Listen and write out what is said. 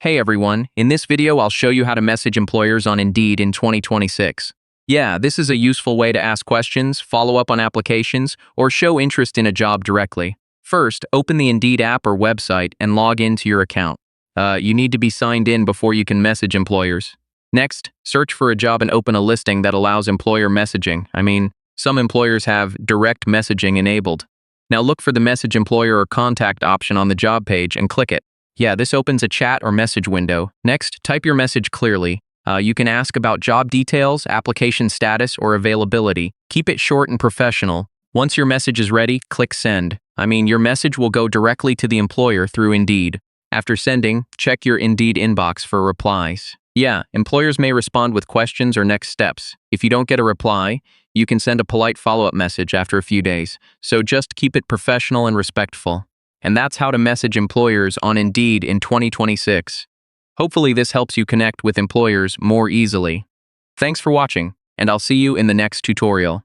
Hey everyone, in this video I'll show you how to message employers on Indeed in 2026. Yeah, this is a useful way to ask questions, follow up on applications, or show interest in a job directly. First, open the Indeed app or website and log into your account. You need to be signed in before you can message employers. Next, search for a job and open a listing that allows employer messaging. Some employers have direct messaging enabled. Now look for the message employer or contact option on the job page and click it. Yeah, this opens a chat or message window. Next, type your message clearly. You can ask about job details, application status, or availability. Keep it short and professional. Once your message is ready, click send. Your message will go directly to the employer through Indeed. After sending, check your Indeed inbox for replies. Yeah, employers may respond with questions or next steps. If you don't get a reply, you can send a polite follow-up message after a few days. So just keep it professional and respectful. And that's how to message employers on Indeed in 2026. Hopefully this helps you connect with employers more easily. Thanks for watching, and I'll see you in the next tutorial.